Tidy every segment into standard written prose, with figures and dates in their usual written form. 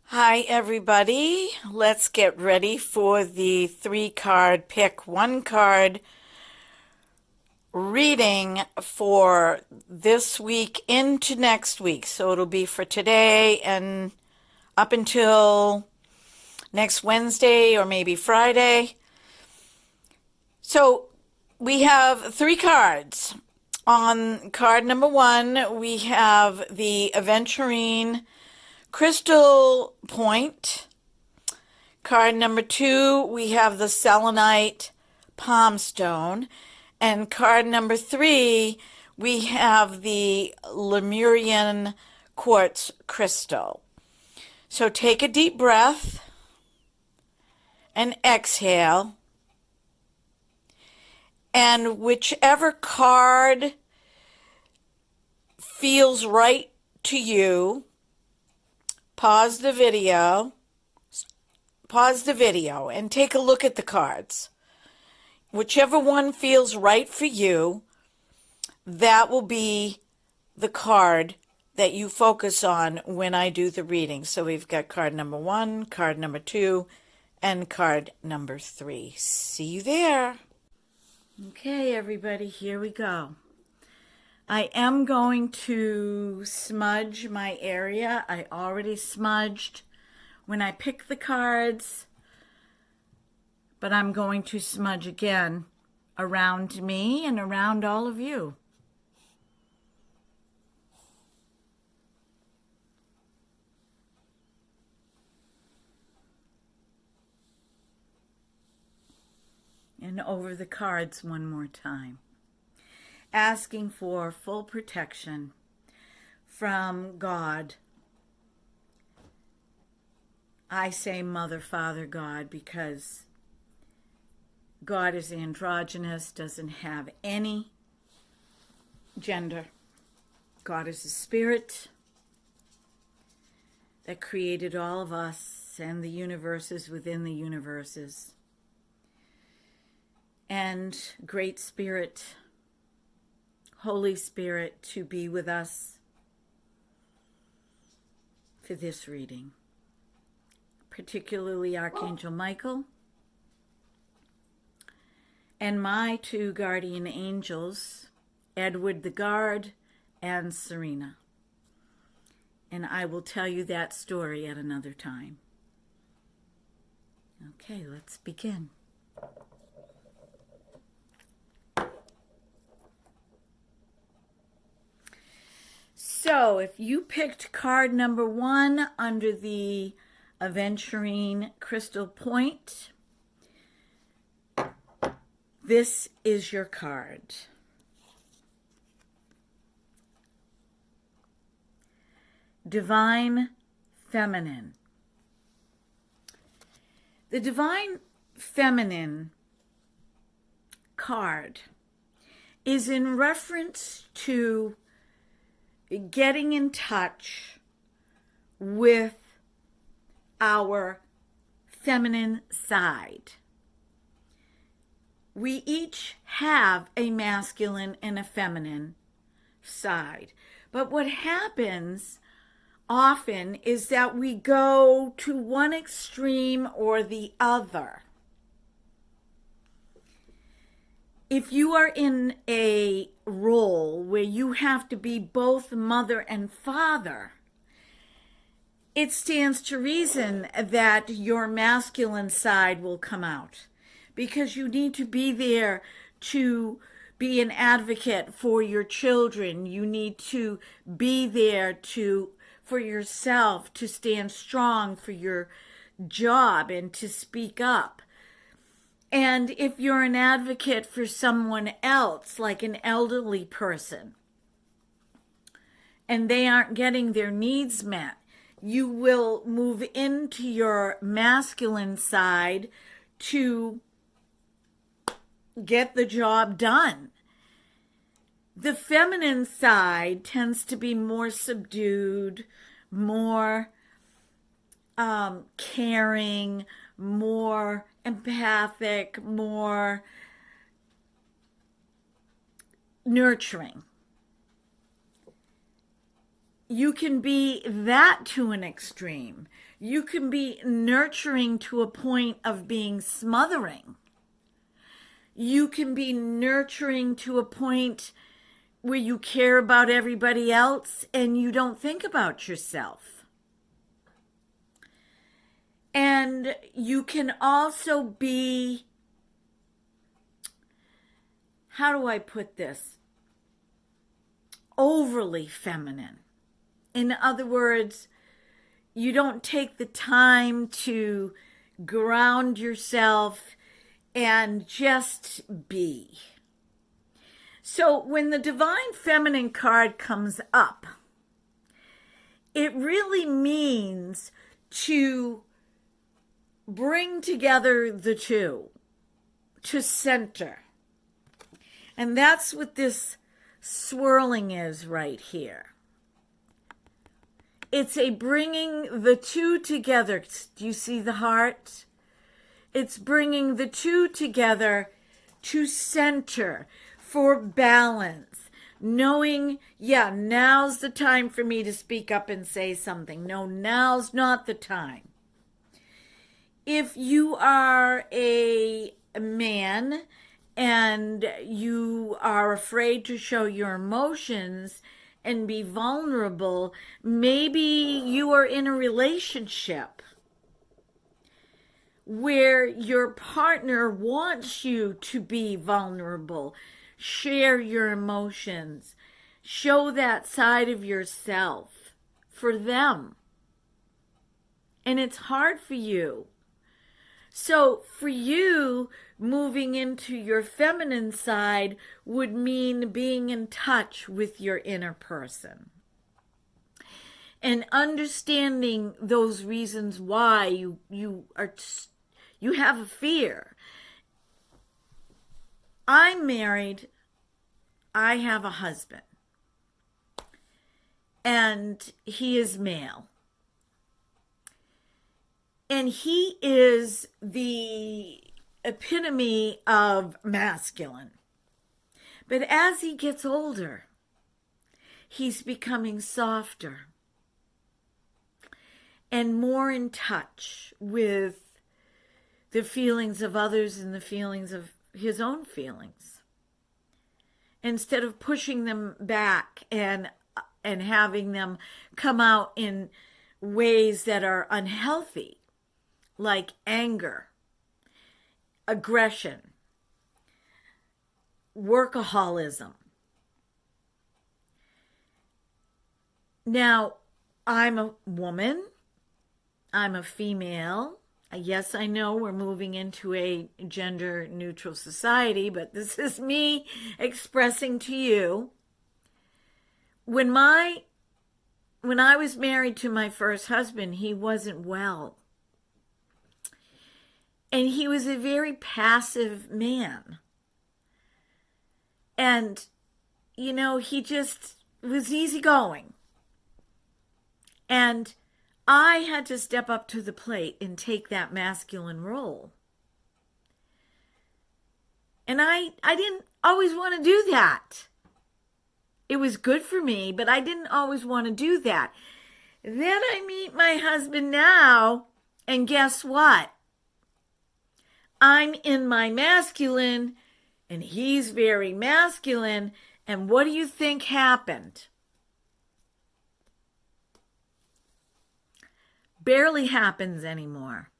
Hi, everybody. Let's get ready for the three-card pick one card reading for this week into next week. So it'll be for today and up until next Wednesday or maybe Friday. So we have three cards. On card number one, we have the Aventurine Crystal Point. Card number two, we have the Selenite Palm Stone. And card number three, we have the Lemurian Quartz Crystal. So take a deep breath and exhale. And whichever card feels right to you, pause the video and take a look at the cards. Whichever one feels right for you, that will be the card that you focus on when I do the reading. So we've got card number one, card number two, and card number three. See you there. Okay, everybody, here we go. I am going to smudge my area. I already smudged when I pick the cards, but I'm going to smudge again around me and around all of you. And over the cards one more time, asking for full protection from God. I say Mother, Father, God, because God is androgynous, doesn't have any gender. God is a spirit that created all of us and the universes within the universes. And Great Spirit, Holy Spirit, to be with us for this reading, particularly Archangel Michael and my two guardian angels, Edward the Guard and Serena. And I will tell you that story at another time. Okay, let's begin. So if you picked card number one under the Aventurine Crystal Point, this is your card. Divine Feminine. The Divine Feminine card is in reference to getting in touch with our feminine side. We each have a masculine and a feminine side. But what happens often is that we go to one extreme or the other. If you are in a role where you have to be both mother and father, it stands to reason that your masculine side will come out, because you need to be there to be an advocate for your children. You need to be there for yourself, to stand strong for your job and to speak up. And if you're an advocate for someone else, like an elderly person, and they aren't getting their needs met, you will move into your masculine side to get the job done. The feminine side tends to be more subdued, more caring, more empathic, more nurturing. You can be that to an extreme. You can be nurturing to a point of being smothering. You can be nurturing to a point where you care about everybody else and you don't think about yourself. And you can also be, how do I put this? Overly feminine. In other words, you don't take the time to ground yourself and just be. So when the Divine Feminine card comes up, it really means to bring together the two, to center. And that's what this swirling is right here. It's a bringing the two together. Do you see the heart? It's bringing the two together to center for balance. Knowing, now's the time for me to speak up and say something. No, now's not the time. If you are a man and you are afraid to show your emotions and be vulnerable, maybe you are in a relationship where your partner wants you to be vulnerable, share your emotions, show that side of yourself for them. And it's hard for you. So for you, moving into your feminine side would mean being in touch with your inner person and understanding those reasons why you have a fear. I'm married. I have a husband, and he is male. And he is the epitome of masculine. But as he gets older, he's becoming softer and more in touch with the feelings of others and the feelings of his own feelings. Instead of pushing them back and having them come out in ways that are unhealthy, like anger, aggression, workaholism. Now, I'm a woman. I'm a female. Yes, I know we're moving into a gender-neutral society, but this is me expressing to you. When I was married to my first husband, he wasn't well. And he was a very passive man. And, he just was easygoing. And I had to step up to the plate and take that masculine role. And I didn't always want to do that. It was good for me, but I didn't always want to do that. Then I meet my husband now, and guess what? I'm in my masculine, and he's very masculine, and what do you think happened? Barely happens anymore.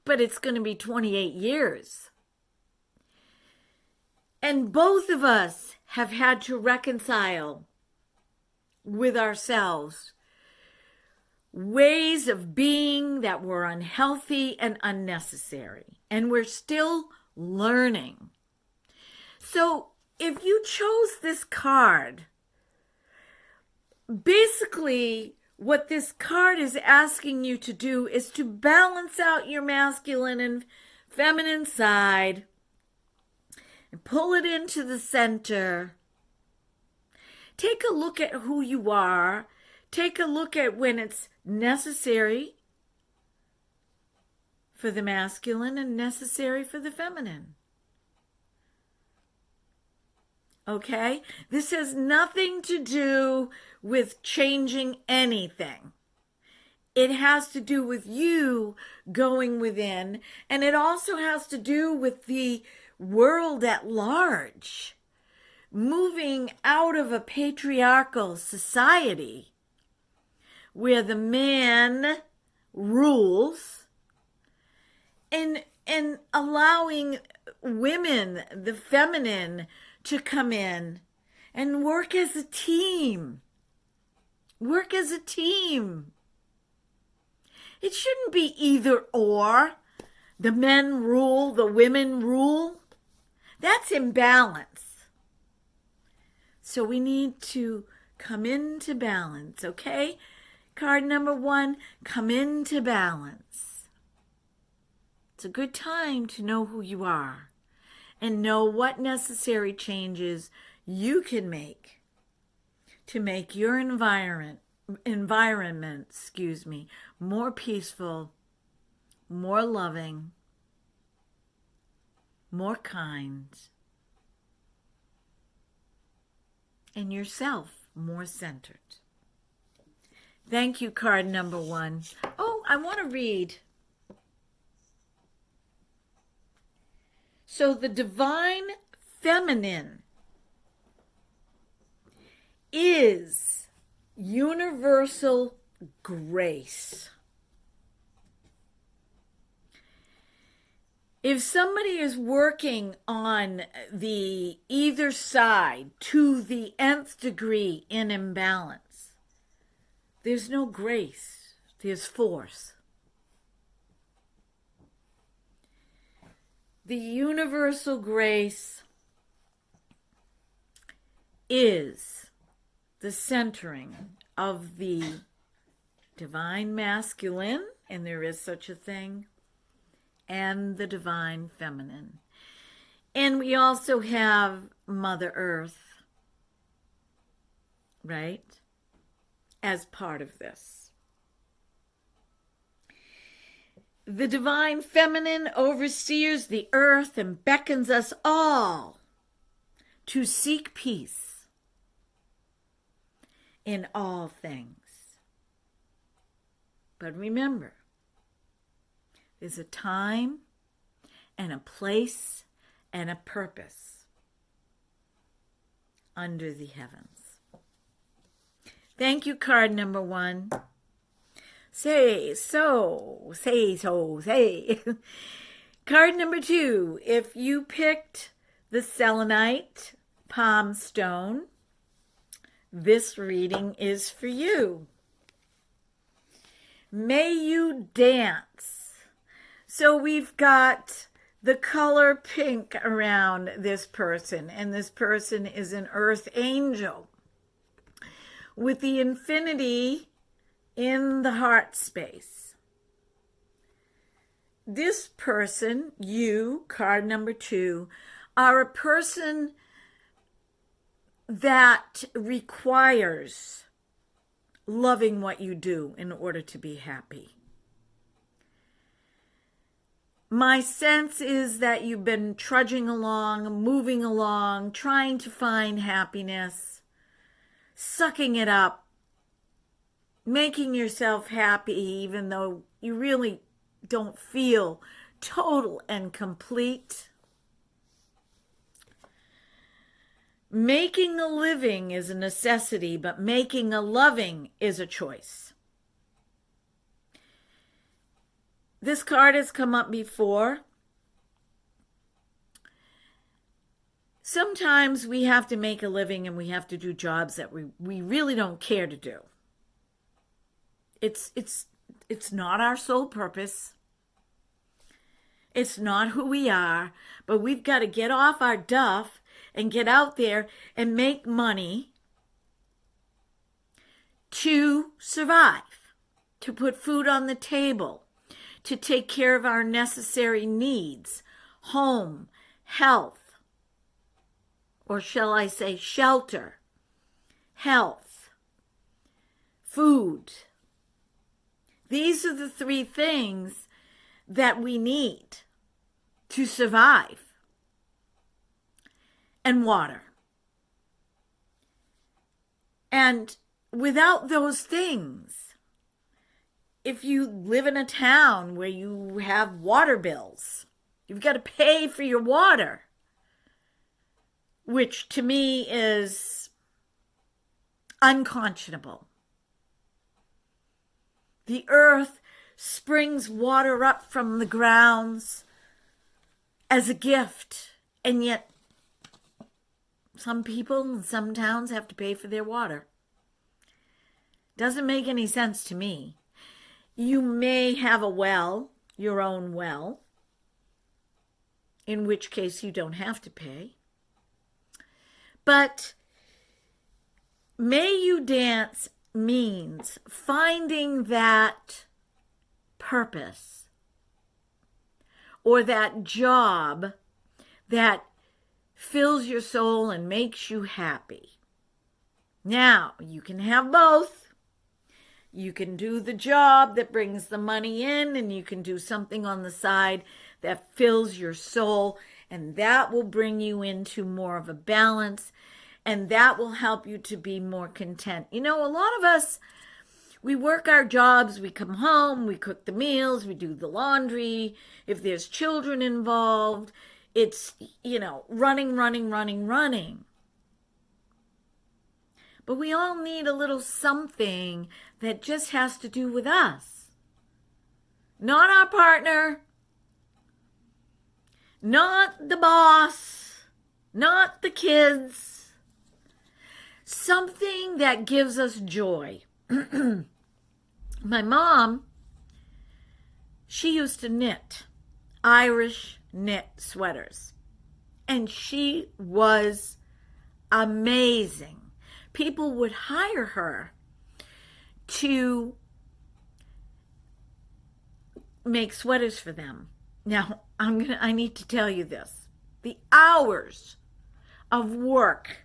But it's going to be 28 years. And both of us have had to reconcile with ourselves ways of being that were unhealthy and unnecessary. And we're still learning. So if you chose this card, basically what this card is asking you to do is to balance out your masculine and feminine side and pull it into the center. Take a look at who you are. Take a look at when it's necessary for the masculine and necessary for the feminine. Okay? This has nothing to do with changing anything. It has to do with you going within, and it also has to do with the world at large, moving out of a patriarchal society where the man rules and allowing women, the feminine, to come in and work as a team. Work as a team. It shouldn't be either or. The men rule, the women rule. That's imbalance. So we need to come into balance, okay? Card number 1, come into balance. It's a good time to know who you are and know what necessary changes you can make to make your environment, more peaceful, more loving, more kind, and yourself more centered. Thank you, card number 1. Oh, I want to read. So the divine feminine is universal grace. If somebody is working on the either side to the nth degree in imbalance, there's no grace, there's force. The universal grace is the centering of the divine masculine, and there is such a thing, and the divine feminine. And we also have Mother Earth, right, as part of this. The divine feminine oversees the earth and beckons us all to seek peace in all things. But remember, there's a time and a place and a purpose under the heavens. Thank you, card number 1. Say so. Card number 2. If you picked the selenite palm stone, this reading is for you. May you dance. So we've got the color pink around this person, and this person is an earth angel with the infinity in the heart space. This person, you, card number 2, are a person that requires loving what you do in order to be happy. My sense is that you've been trudging along, moving along, trying to find happiness, sucking it up, making yourself happy even though you really don't feel total and complete. Making a living is a necessity, but making a loving is a choice. This card has come up before. Sometimes we have to make a living and we have to do jobs that we really don't care to do. It's not our sole purpose. It's not who we are, but we've got to get off our duff and get out there and make money to survive, to put food on the table, to take care of our necessary needs, home, health, or shall I say shelter, health, food. These are the 3 things that we need to survive. And water. And without those things, if you live in a town where you have water bills, you've got to pay for your water, which to me is unconscionable. The earth springs water up from the grounds as a gift, and yet some people in some towns have to pay for their water. Doesn't make any sense to me. You may have a well, your own well, in which case you don't have to pay. But May You Dance means finding that purpose or that job that fills your soul and makes you happy. Now, you can have both. You can do the job that brings the money in, and you can do something on the side that fills your soul, and that will bring you into more of a balance, and that will help you to be more content. You know, a lot of us, we work our jobs, we come home, we cook the meals, we do the laundry. If there's children involved, it's, running. But we all need a little something that just has to do with us. Not our partner, not the boss, not the kids. Something that gives us joy. My mom, she used to knit Irish knit sweaters. And she was amazing. People would hire her to make sweaters for them. Now, I need to tell you this. The hours of work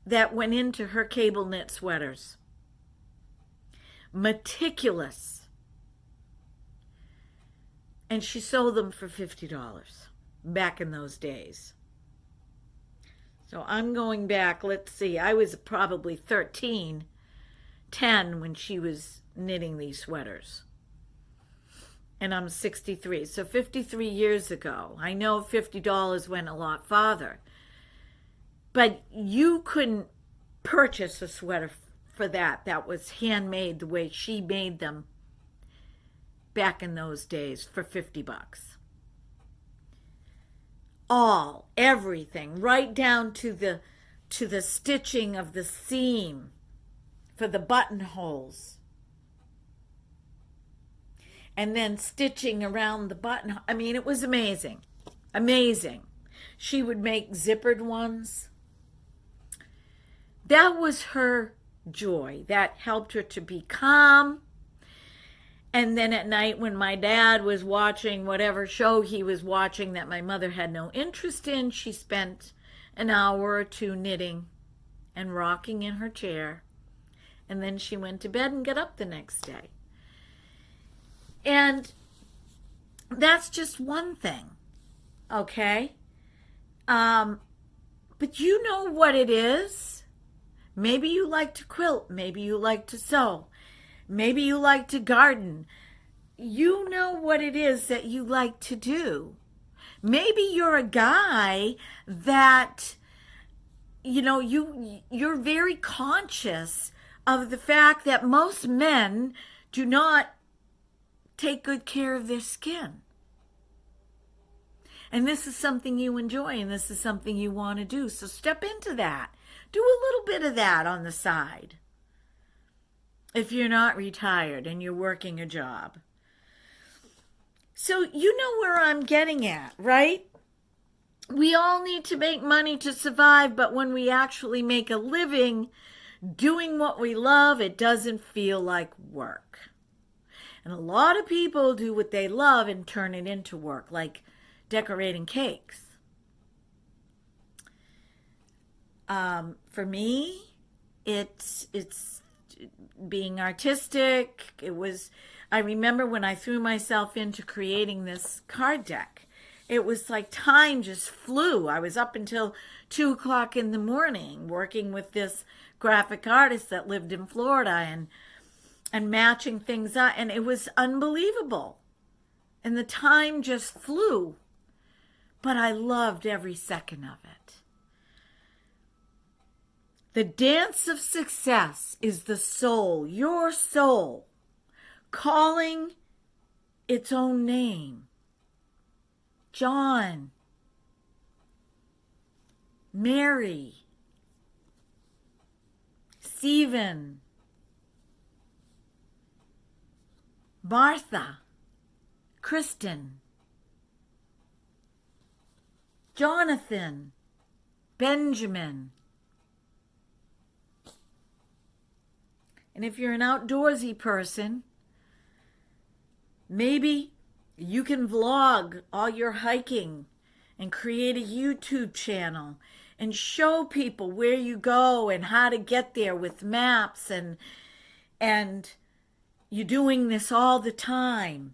that went into her cable knit sweaters. Meticulous. And she sold them for $50 back in those days. So I'm going back, let's see, I was probably 10 when she was knitting these sweaters. And I'm 63, so 53 years ago. I know $50 went a lot farther. But you couldn't purchase a sweater for that was handmade the way she made them back in those days for $50. Everything, right down to the stitching of the seam for the buttonholes. And then stitching around the button. I mean, it was amazing. Amazing. She would make zippered ones. That was her joy. That helped her to be calm. And then at night when my dad was watching whatever show he was watching that my mother had no interest in, she spent an hour or two knitting and rocking in her chair. And then she went to bed and got up the next day. And that's just one thing, okay? But you know what it is. Maybe you like to quilt. Maybe you like to sew. Maybe you like to garden. You know what it is that you like to do. Maybe you're a guy that, you're very conscious of the fact that most men do not take good care of their skin. And this is something you enjoy, and this is something you want to do. So step into that. Do a little bit of that on the side. If you're not retired and you're working a job. So you know where I'm getting at, right? We all need to make money to survive, but when we actually make a living doing what we love, it doesn't feel like work. And a lot of people do what they love and turn it into work, like decorating cakes. For me, it's being artistic. I remember when I threw myself into creating this card deck, it was like time just flew. I was up until 2 o'clock in the morning working with this graphic artist that lived in Florida and matching things up. And it was unbelievable. And the time just flew. But I loved every second of it. The dance of success is the soul, your soul, calling its own name. John, Mary, Stephen, Martha, Kristen, Jonathan, Benjamin. And if you're an outdoorsy person, maybe you can vlog all your hiking and create a YouTube channel and show people where you go and how to get there with maps, and you're doing this all the time.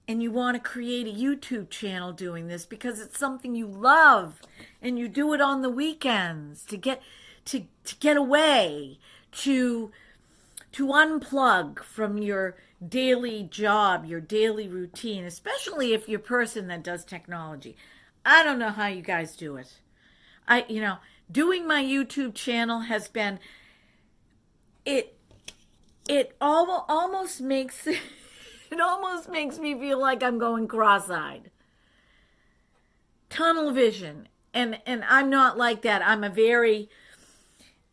And you want to create a YouTube channel doing this because it's something you love, and you do it on the weekends to get away, to unplug from your daily job, your daily routine, especially if you're a person that does technology. I don't know how you guys do it. Doing my YouTube channel has been, it almost makes it almost makes me feel like I'm going cross-eyed. Tunnel vision. And I'm not like that. I'm a very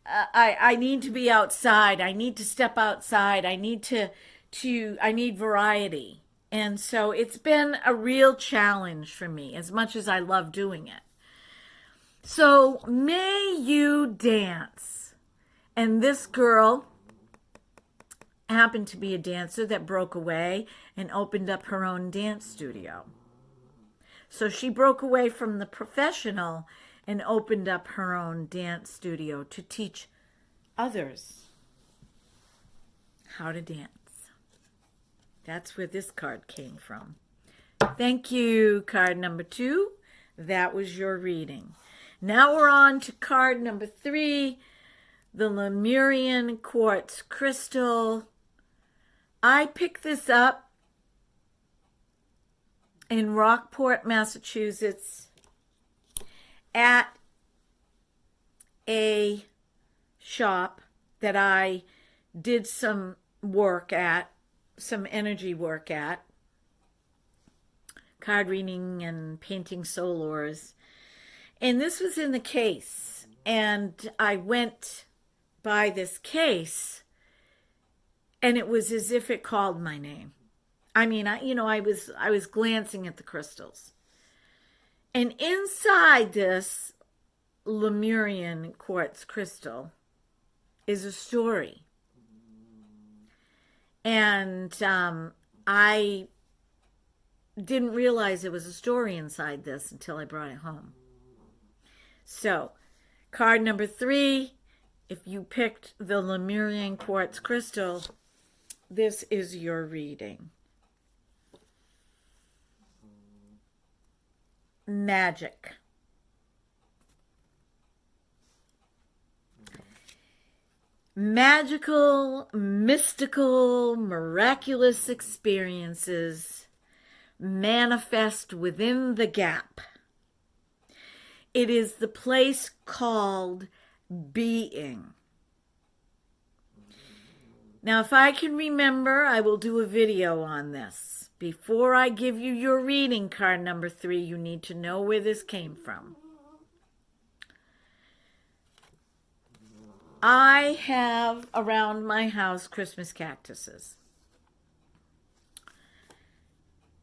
I need to be outside. I need to step outside. I need I need variety. And so it's been a real challenge for me, as much as I love doing it. So may you dance. And this girl happened to be a dancer that broke away and opened up her own dance studio. So she broke away from the professional and opened up her own dance studio to teach others how to dance. That's where this card came from. Thank you, card number 2. That was your reading. Now we're on to card number 3, the Lemurian Quartz Crystal. I picked this up in Rockport, Massachusetts, at a shop that I did some work at, some energy work at, card reading and painting soul auras. And this was in the case. And I went by this case, and it was as if it called my name. I mean, I was glancing at the crystals. And inside this Lemurian quartz crystal is a story. And I didn't realize there was a story inside this until I brought it home. So, card number 3, if you picked the Lemurian quartz crystal, this is your reading. Magic. Magical, mystical, miraculous experiences manifest within the gap. It is the place called being. Now, if I can remember, I will do a video on this. Before I give you your reading, card number 3, you need to know where this came from. I have around my house Christmas cactuses.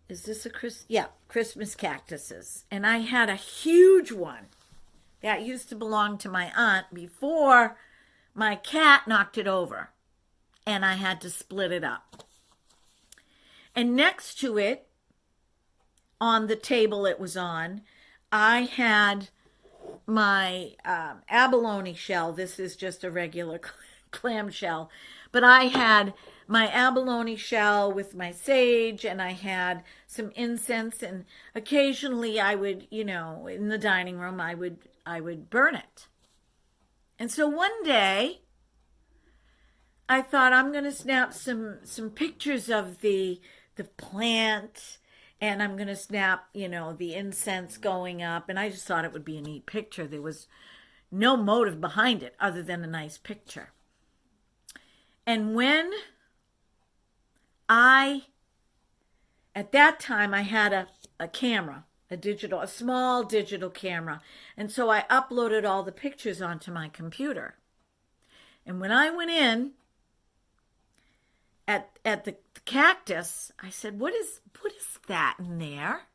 Is this a Christmas cactuses. And I had a huge one that used to belong to my aunt before my cat knocked it over. And I had to split it up. And next to it, on the table it was on, I had my abalone shell. This is just a regular clam shell. But I had my abalone shell with my sage, and I had some incense, and occasionally I would, in the dining room, I would burn it. And so one day I thought I'm going to snap some pictures of the plant, and I'm going to snap, the incense going up, and I just thought it would be a neat picture. There was no motive behind it other than a nice picture. And when at that time I had a camera, a small digital camera, and so I uploaded all the pictures onto my computer. And when I went in at the cactus, I said, what is that in there?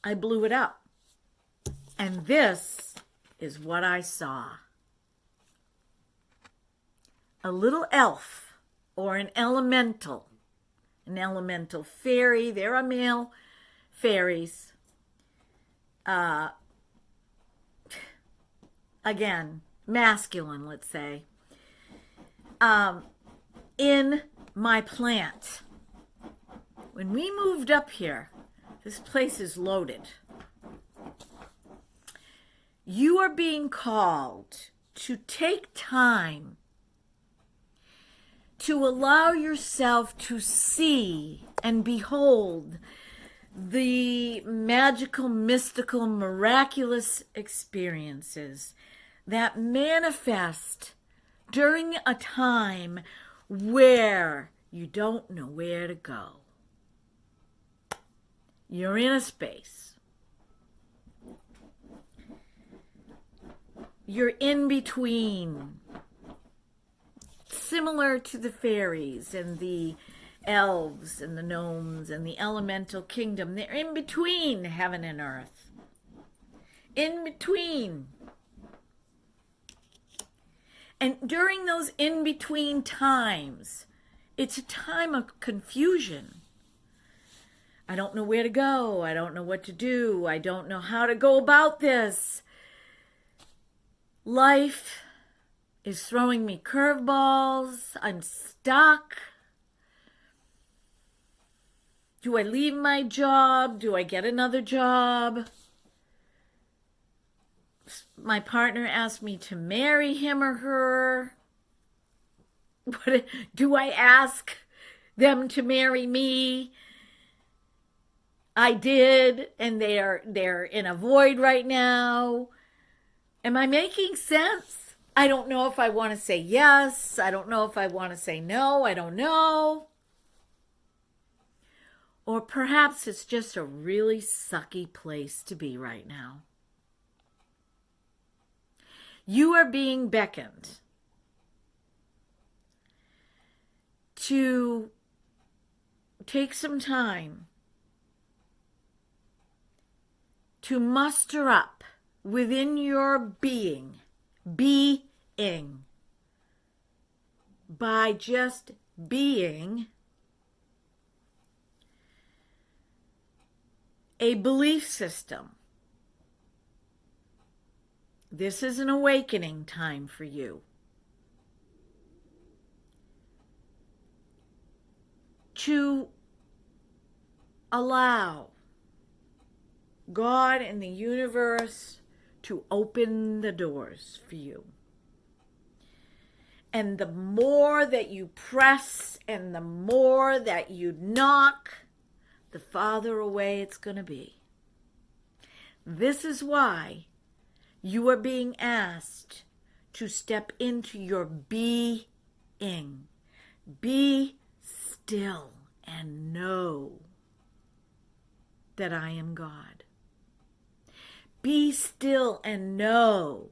I blew it up. And this is what I saw. A little elf, or an elemental fairy. There are male fairies. Again, masculine, let's say. In my plant. When we moved up here, this place is loaded. You are being called to take time to allow yourself to see and behold the magical, mystical, miraculous experiences that manifest during a time where you don't know where to go. You're in a space. You're in between. Similar to the fairies and the elves and the gnomes and the elemental kingdom. They're in between heaven and earth. In between. And during those in-between times, it's a time of confusion. I don't know where to go. I don't know what to do. I don't know how to go about this. Life is throwing me curveballs. I'm stuck. Do I leave my job? Do I get another job? My partner asked me to marry him or her. But do I ask them to marry me? I did, and they're in a void right now. Am I making sense? I don't know if I want to say yes. I don't know if I want to say no. I don't know. Or perhaps it's just a really sucky place to be right now. You are being beckoned to take some time to muster up within your being, by just being, a belief system. This is an awakening time for you. To allow God and the universe to open the doors for you. And the more that you press and the more that you knock, the farther away it's going to be. This is why you are being asked to step into your being. Be still and know that I am God. Be still and know.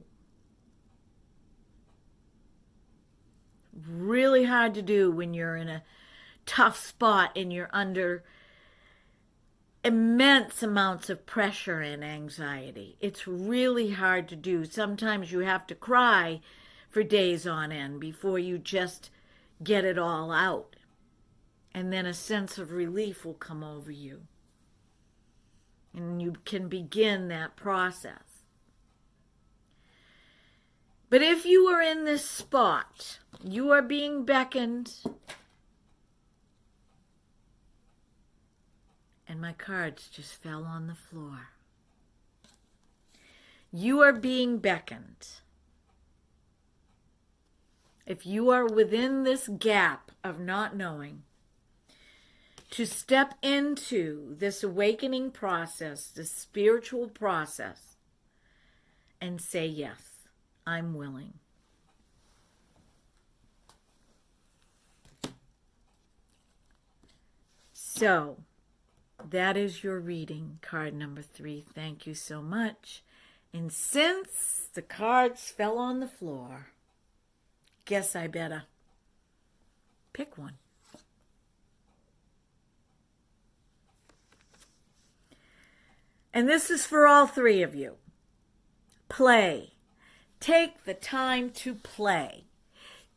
Really hard to do when you're in a tough spot and you're under immense amounts of pressure and anxiety. It's really hard to do. Sometimes you have to cry for days on end before you just get it all out. And then a sense of relief will come over you. And you can begin that process. But if you are in this spot, you are being beckoned, and my cards just fell on the floor. You are being beckoned. If you are within this gap of not knowing, to step into this awakening process, this spiritual process, and say, yes, I'm willing. So, that is your reading, card number 3. Thank you so much. And since the cards fell on the floor, guess I better pick one. And this is for all 3 of you. Play. Take the time to play.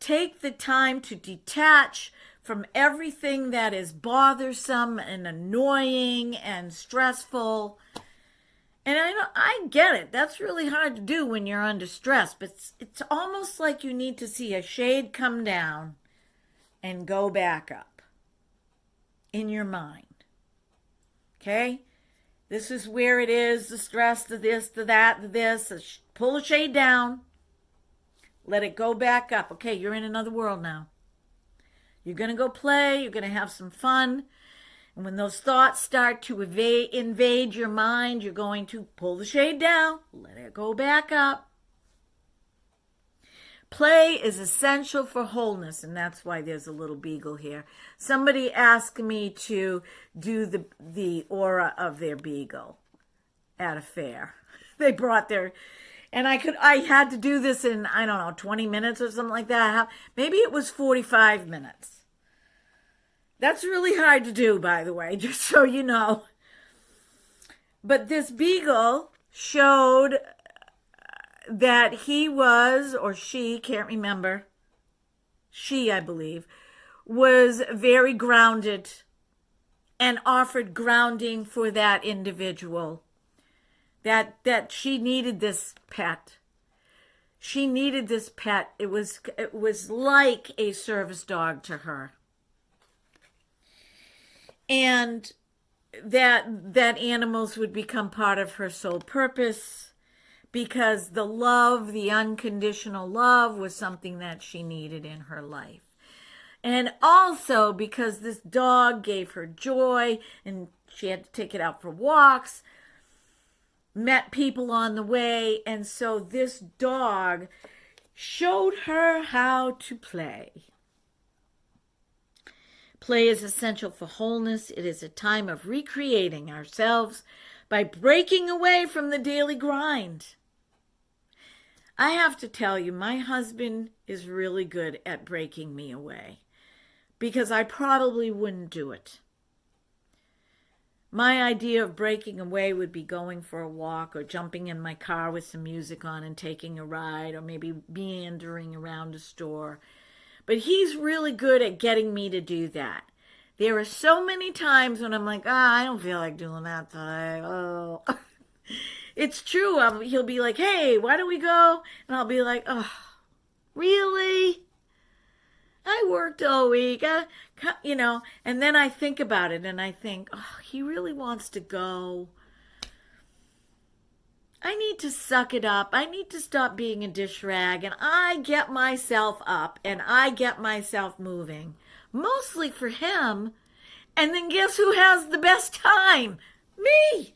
Take the time to detach from everything that is bothersome and annoying and stressful. And I get it. That's really hard to do when you're under stress. But it's almost like you need to see a shade come down and go back up in your mind. Okay? This is where it is, the stress, the this, the that, the this. Pull the shade down. Let it go back up. Okay, you're in another world now. You're going to go play. You're going to have some fun. And when those thoughts start to invade your mind, you're going to pull the shade down. Let it go back up. Play is essential for wholeness, and that's why there's a little beagle here. Somebody asked me to do the aura of their beagle at a fair. They brought their, and I had to do this in, 20 minutes or something like that. Maybe it was 45 minutes. That's really hard to do, by the way, just so you know. But this beagle showed that he was, or she, can't remember, she, I believe, was very grounded and offered grounding for that individual. That she needed this pet. She needed this pet. It was like a service dog to her. And that animals would become part of her soul purpose, because the love, the unconditional love, was something that she needed in her life. And also because this dog gave her joy, and she had to take it out for walks, met people on the way, and so this dog showed her how to play. Play is essential for wholeness. It is a time of recreating ourselves by breaking away from the daily grind. I have to tell you, my husband is really good at breaking me away, because I probably wouldn't do it. My idea of breaking away would be going for a walk, or jumping in my car with some music on and taking a ride, or maybe meandering around a store. But he's really good at getting me to do that. There are so many times when I'm like, I don't feel like doing that today. Oh. It's true. He'll be like, hey, why don't we go? And I'll be like, oh, really? I worked all week, and then I think about it and I think, oh, he really wants to go. I need to suck it up. I need to stop being a dish rag, and I get myself up and I get myself moving, mostly for him. And then guess who has the best time? Me.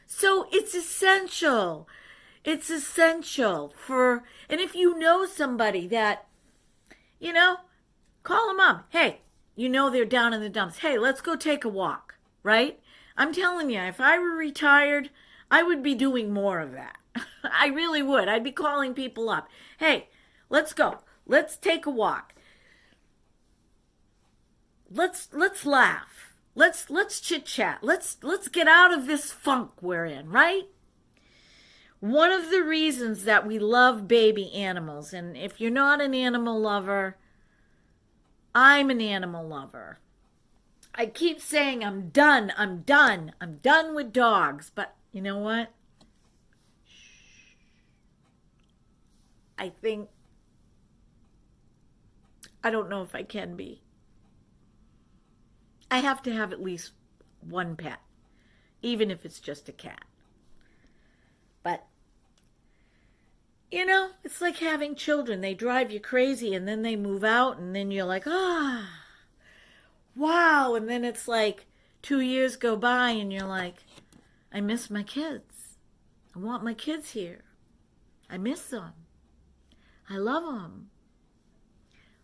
So it's essential. It's essential and if you know somebody that, call them up. Hey, they're down in the dumps. Hey, let's go take a walk, right? I'm telling you, if I were retired, I would be doing more of that. I really would. I'd be calling people up. Hey, let's go. Let's take a walk. Let's laugh. Let's chit chat. Let's get out of this funk we're in, right? One of the reasons that we love baby animals, and if you're not an animal lover, I'm an animal lover. I keep saying I'm done with dogs, but you know what? I think, I don't know if I can be. I have to have at least one pet, even if it's just a cat. But, it's like having children. They drive you crazy and then they move out and then you're like, wow. And then it's like 2 years go by and you're like, I miss my kids. I want my kids here. I miss them. I love them.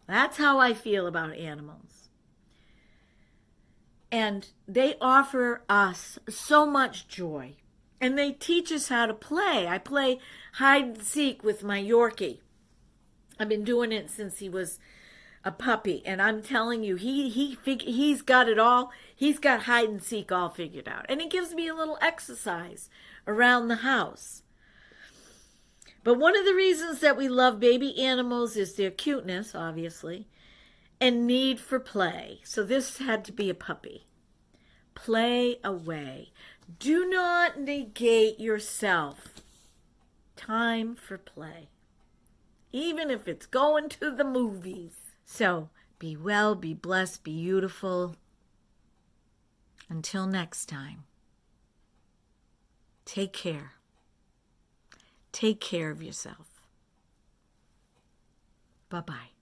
That's how I feel about animals. And they offer us so much joy. And they teach us how to play. I play hide and seek with my Yorkie. I've been doing it since he was a puppy. And I'm telling you, he's got it all. He's got hide and seek all figured out. And it gives me a little exercise around the house. But one of the reasons that we love baby animals is their cuteness, obviously, and need for play. So this had to be a puppy. Play away. Do not negate yourself. Time for play. Even if it's going to the movies. So be well, be blessed, be beautiful. Until next time. Take care. Take care of yourself. Bye-bye.